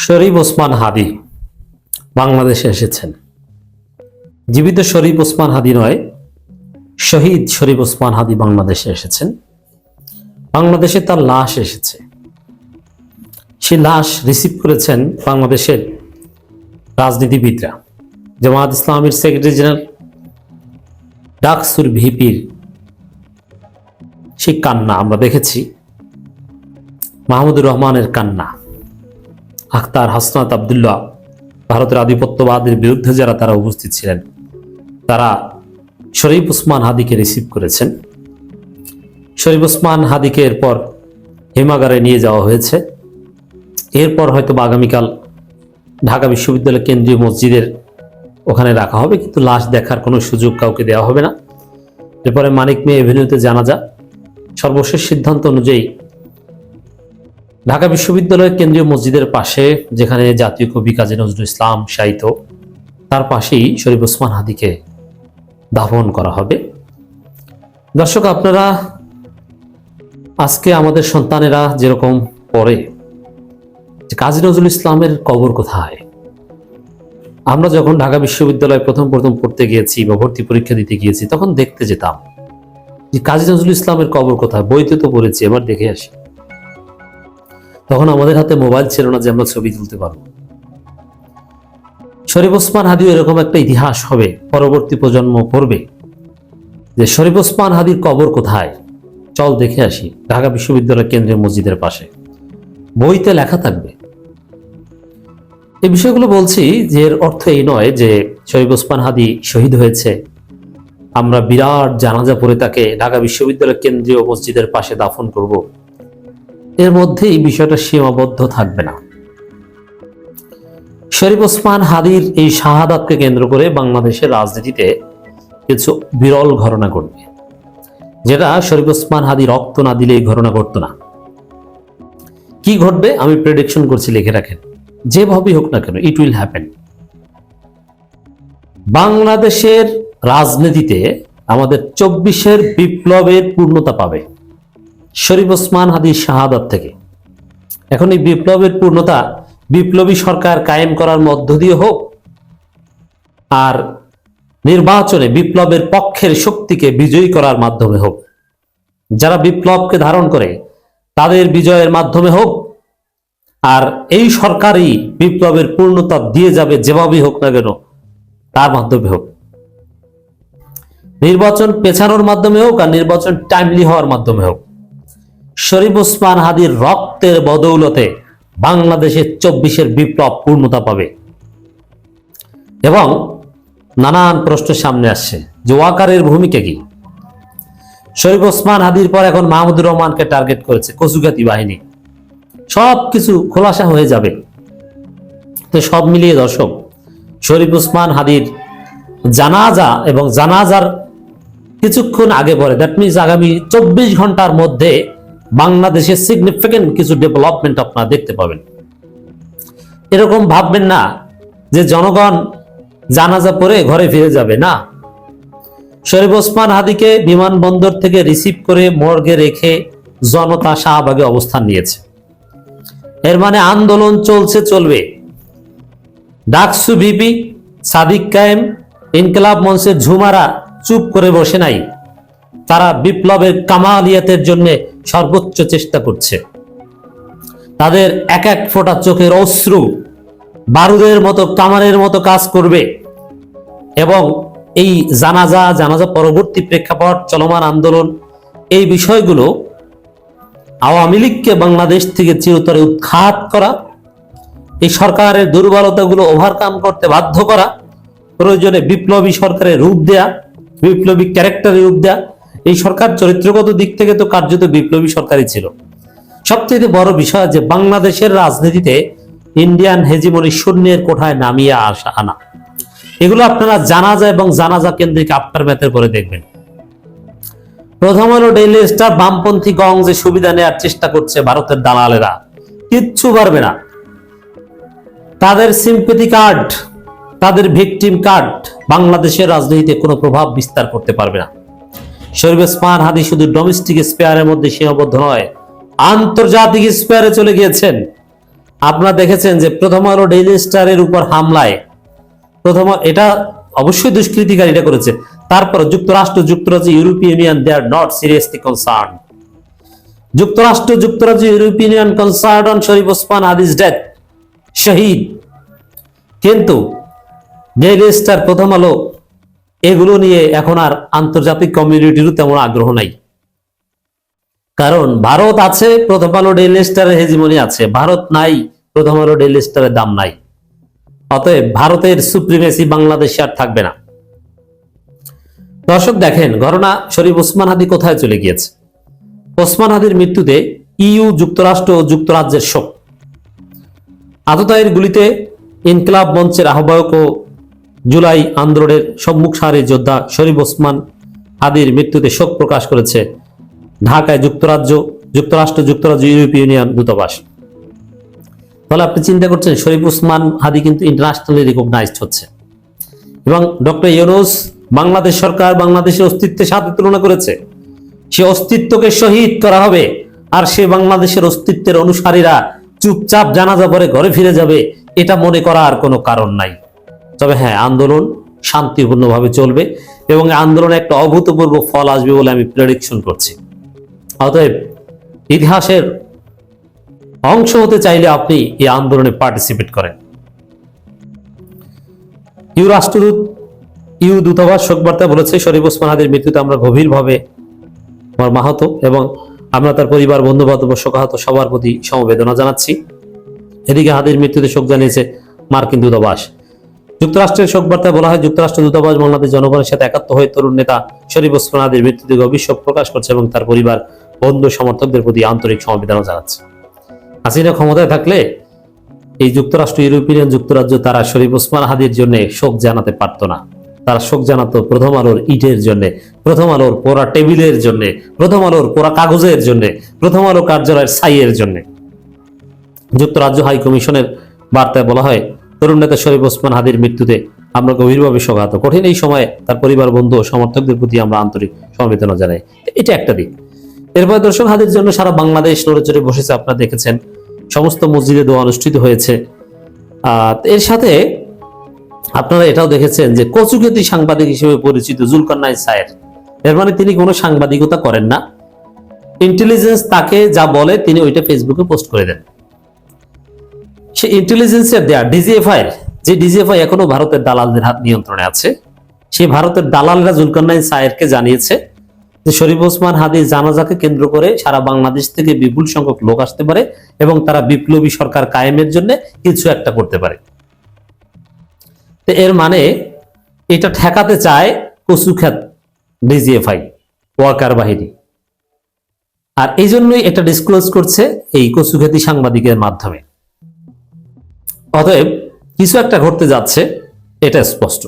শরীফ ওসমান হাদি বাংলাদেশে এসেছেন। জীবিত শরীফ ওসমান হাদি নয়, শহীদ শরীফ ওসমান হাদি বাংলাদেশে এসেছেন। বাংলাদেশে তার লাশ এসেছে। সেই লাশ রিসিভ করেছেন বাংলাদেশের রাজনীতিবিদরা। জামায়াত ইসলামীর সেক্রেটারি জেনারেল, ডাকসুর ভিপির সেই কান্না আমরা দেখেছি, মাহমুদুর রহমানের কান্না, আখতার হাসনাত আবদুল্লাহ, ভারতের আধিপত্যবাদের বিরুদ্ধে যারা তারা উপস্থিত ছিলেন, তারা শরীফ ওসমান হাদিকে রিসিভ করেছেন। শরীফ ওসমান হাদিকে এরপর হিমাগারে নিয়ে যাওয়া হয়েছে। এরপর হয়তো আগামীকাল ঢাকা বিশ্ববিদ্যালয় কেন্দ্রীয় মসজিদের ওখানে রাখা হবে, কিন্তু লাশ দেখার কোনো সুযোগ কাউকে দেওয়া হবে না। এরপরে মানিক মিয়া এভিনিউতে জানাজা। সর্বশেষ সিদ্ধান্ত অনুযায়ী ঢাকা বিশ্ববিদ্যালয় কেন্দ্রীয় মসজিদের পাশে, যেখানে জাতীয় কবি কাজী নজরুল ইসলাম শায়িত, তার পাশেই শরীফ ওসমান হাদিকে দাফন করা হবে। দর্শক, আপনারা আজকে আমাদের সন্তানেরা যেরকম পড়ে যে কাজী নজরুল ইসলামের কবর কোথায়, আমরা যখন ঢাকা বিশ্ববিদ্যালয়ে প্রথম পড়তে গিয়েছি বা ভর্তি পরীক্ষা দিতে গিয়েছি, তখন দেখতে যেতাম যে কাজী নজরুল ইসলামের কবর কোথায়। বইতে তো পড়েছি, এবার দেখে আসি। তখন আমাদের হাতে মোবাইল ছিল না যে আমরা ছবি তুলতে পারবো। শরীফ ওসমান হাদিও এরকম একটা ইতিহাস হবে, পরবর্তী প্রজন্ম পড়বে যে শরীফ ওসমান হাদির কবর কোথায়, চল দেখে আসি। ঢাকা বিশ্ববিদ্যালয় কেন্দ্রীয় মসজিদের পাশে, বইতে লেখা থাকবে। এই বিষয়গুলো বলছি যে এর অর্থ এই নয় যে শরীফ ওসমান হাদি শহীদ হয়েছে, আমরা বিরাট জানাজা পড়ে তাকে ঢাকা বিশ্ববিদ্যালয় কেন্দ্রীয় মসজিদের পাশে দাফন করব। এর মধ্যে এই বিষয়টা সীমাবদ্ধ থাকবে না। শরীফ ওসমান হাদির এই শাহাদাতকে কেন্দ্র করে বাংলাদেশের রাজনীতিতে কিছু বিরল ঘটনা ঘটবে, যেটা শরীফ ওসমান হাদি রক্ত না দিলে এই ঘটনা ঘটতো না। কি ঘটবে আমি প্রেডিকশন করছি, লিখে রাখেন। যেভাবেই হোক না কেন, ইট উইল হ্যাপেন। বাংলাদেশের রাজনীতিতে আমাদের 24-এর বিপ্লবের পূর্ণতা পাবে শরীফ ওসমান হাদির শাহাদাত থেকে। এখন এই বিপ্লবের পূর্ণতা বিপ্লবী সরকার কায়েম করার মধ্য দিয়ে হোক, আর নির্বাচনে বিপ্লবের পক্ষের শক্তিকে বিজয়ী করার মাধ্যমে হোক, যারা বিপ্লবকে ধারণ করে তাদের বিজয়ের মাধ্যমে হোক, আর এই সরকারই বিপ্লবের পূর্ণতা দিয়ে যাবে যেভাবেই হোক না কেন, তার মাধ্যমে হোক। নির্বাচন পেছানোর মাধ্যমে হোক আর নির্বাচন টাইমলি হওয়ার মাধ্যমে হোক, শরীফ ওসমান হাদির রক্তের বদৌলতে বাংলাদেশের 24-এর বিপ্লব পূর্ণতা পাবে। এবং নানান প্রশ্ন সামনে আসছে যে ওয়াকারের ভূমিকা কি। শরীফ ওসমান হাদির পর এখন মাহমুদুর রহমানকে টার্গেট করেছে কচুগাতি বাহিনী। সবকিছু খোলাসা হয়ে যাবে। তো সব মিলিয়ে দর্শক, শরীফ ওসমান হাদির জানাজা এবং জানাজার কিছুক্ষণ আগে পরে, দ্যাট মিনস আগামী 24 ঘন্টার মধ্যে বাংলাদেশের সিগনিফিকেন্ট কিছু ডেভেলপমেন্ট আপনারা দেখতে পাবেন। এরকম ভাববেন না যে জনগণ জানাজা পড়ে ঘরে ফিরে যাবে, না। শরীফ ওসমান হাদিকে বিমানবন্দর থেকে রিসিভ করে মর্গে রেখে জনতা শাহবাগে অবস্থান নিয়েছে। এর মানে আন্দোলন চলছে, চলবে। ডাকসু ভিপি, সাদিক কায়েম, ইনকিলাব মঞ্চের ঝুমারা চুপ করে বসে নাই। তারা বিপ্লবের কামালিয়াতের জন্য সর্বোচ্চ চেষ্টা করছে। তাদের এক এক ফোঁটা চোখের অশ্রু বারুদের মতো, কামানের মতো কাজ করবে। এবং এই জানাজা পরবর্তী প্রেক্ষাপট, চলমান আন্দোলন, এই বিষয়গুলো আওয়ামী লীগকে বাংলাদেশ থেকে চিরতরে উৎখাত করা, এই সরকারের দুর্বলতাগুলো ওভারকাম করতে বাধ্য করা, প্রয়োজনে বিপ্লবী সরকারের রূপ দেয়া, বিপ্লবী ক্যারেক্টারের রূপ দেয়া। এই সরকার চরিত্রগত দিক থেকে তো কার্যত বিপ্লবী সরকারই ছিল। সবচেয়ে বড় বিষয় যে বাংলাদেশের রাজনীতিতে ইন্ডিয়ান হেজিমনি শূন্যের কোঠায় নামিয়ে আনা। এগুলো আপনারা জানাজা এবং জানাজা কেন্দ্রিক আফটার ম্যাথের পরে দেখবেন। প্রথম হলো ডেইলি স্টার, বামপন্থী গং যে সুবিধা নেওয়ার চেষ্টা করছে ভারতের দালালেরা, কিচ্ছু পারবে না। তাদের সিম্পেথি কার্ড, তাদের ভিকটিম কার্ড বাংলাদেশের রাজনীতিতে কোনো প্রভাব বিস্তার করতে পারবে না। শরীফ ওসমান হাদি শুধু ডোমেস্টিক স্পেয়ারের মধ্যে সীমাবদ্ধ নয়, আন্তর্জাতিক স্পেয়ারে চলে গিয়েছেন। আপনারা দেখেছেন যে প্রথম আলো ডেইলি স্টারের উপর হামলায় এটা অবশ্যই দুষ্কৃতিকারীরা করেছে, তারপর যুক্তরাজ্য European Union they are not seriously concern. যুক্তরাজ্য European Union concern on Sharif Osman হাদিস ডেথ, শহীদ। কিন্তু ডেইলি স্টার, প্রথম আলো এগুলো নিয়ে এখন আর আন্তর্জাতিক কমিউনিটিরও তেমন আগ্রহ নাই। কারণ ভারত আছে, প্রথম আলো ডেইলি স্টারের হেজিমনি আছে। ভারত নাই, প্রথম আলো ডেইলি স্টারের দাম নাই। অতএব ভারতের সুপ্রিমেসি বাংলাদেশে আর থাকবে না। দর্শক দেখেন ঘটনা, শরীফ ওসমান হাদি কোথায় চলে গিয়েছে। ওসমান হাদির মৃত্যুতে ইইউ, যুক্তরাষ্ট্র ও যুক্তরাজ্যের শোক। আততায়ীর গুলিতে ইনকিলাব মঞ্চের আহ্বায়ক ও জুলাই আন্দোলনের সম্মুখ সারির যোদ্ধা শরীফ ওসমান হাদির মৃত্যুতে শোক প্রকাশ করেছে ঢাকায় যুক্তরাজ্য ইউরোপীয় ইউনিয়ন দূতাবাস। তাহলে আপনি চিন্তা করছেন, শরীফ ওসমান হাদি কিন্তু ইন্টারন্যাশনালি রিকগনাইজড হচ্ছে, এবং ডক্টর ইউনূস বাংলাদেশ সরকার বাংলাদেশের অস্তিত্বের সাথে তুলনা করেছে। সে অস্তিত্বকে শহীদ করা হবে, আর সে বাংলাদেশের অস্তিত্বের অনুসারীরা চুপচাপ জানাজা পরে ঘরে ফিরে যাবে, এটা মনে করার কোনো কারণ নাই। তবে হ্যাঁ, আন্দোলন শান্তিপূর্ণভাবে চলবে এবং আন্দোলনে একটা অভূতপূর্ব ফল আসবে বলে আমি প্রেডিকশন করছি। অতএব ইতিহাসের অংশ হতে চাইলে আপনি এই আন্দোলনে পার্টিসিপেট করেন। ইউ দূতাবাস শোকবার্তায় বলেছে, শরীফ ওসমান হাদির মৃত্যুতে আমরা গভীরভাবে মর্মাহত এবং আমরা তার পরিবার, বন্ধু বান্ধব, শোকাহত সবার প্রতি সমবেদনা জানাচ্ছি। এদিকে হাদির মৃত্যুতে শোক জানিয়েছে মার্কিন দূতাবাস। যুক্তরাষ্ট্রের শোকবার্তায় বলা হয়, যুক্তরাষ্ট্র দূতাবাস বাংলাদেশ জনগণের সাথে একাত্ম হয়ে তরুণ নেতা শরীফ ওসমান হাদির মৃত্যুতে গভীর শোক প্রকাশ করছে এবং তার পরিবার, বন্ধু, সমর্থকদের প্রতি আন্তরিক সমবেদনা জানাচ্ছে। হাসিনা ক্ষমতায় থাকলে এই যুক্তরাষ্ট্র, ইউরোপিয়ান যুক্তরাজ্য তারা শরীফ ওসমান হাদির জন্য শোক জানাতে পারত না। তারা শোক জানাতো প্রথম আলোর ইটের জন্য, প্রথম আলোর পোড়া টেবিলের জন্য, প্রথম আলোর পোড়া কাগজের জন্য, প্রথম আলো কার্যালয়ের ছাইয়ের জন্য। যুক্তরাজ্য হাই কমিশনের বার্তায় বলা হয়, তরুণ নেতা শরীফ ওসমান হাদির মৃত্যুতে আমরা গভীরভাবে শোকাহত। কঠিন এই সময়ে তার পরিবার, বন্ধু ও সমর্থকদের প্রতি আমরা আন্তরিক সমবেদনা জানাই। এটা একটা দিক। এরপর দর্শক, হাদির জন্য সারা বাংলাদেশ নড়েচড়ে বসেছে। আপনারা দেখেছেন সমস্ত মসজিদে দোয়া অনুষ্ঠিত হয়েছে। এর সাথে আপনারা এটাও দেখেছেন যে কচুকেতি সাংবাদিক হিসেবে পরিচিত জুলকারনাইন সায়ের, এর মানে তিনি কোনো সাংবাদিকতা করেন না। ইন্টেলিজেন্স তাকে যা বলে তিনি ওইটা ফেসবুকে পোস্ট করে দেন। সে ইন্টেলিজেন্সের দেয়া ডিজিএফআই, যে ডিজিএফআই এখনো ভারতের দালালদের হাত নিয়ন্ত্রণে আছে, সেই ভারতের দালালরা জুলকারনাইন সায়েরকে জানিয়েছে যে শরীফ ওসমান হাদির জানাজাকে কেন্দ্র করে সারা বাংলাদেশ থেকে বিপুল সংখ্যক লোক আসতে পারে এবং তারা বিপ্লবী সরকার কায়েমের জন্য কিছু একটা করতে পারে। তো এর মানে এটা ঠেকাতে চায় কচুখ্যাত ডিজিএফআই ওয়ার্কার বাহিনী, আর এই জন্যই এটা ডিসক্লোজ করছে এই কচুখ্যাতি সাংবাদিকের মাধ্যমে। অতএব কিছু একটা ঘটতে যাচ্ছে, এটা স্পষ্ট।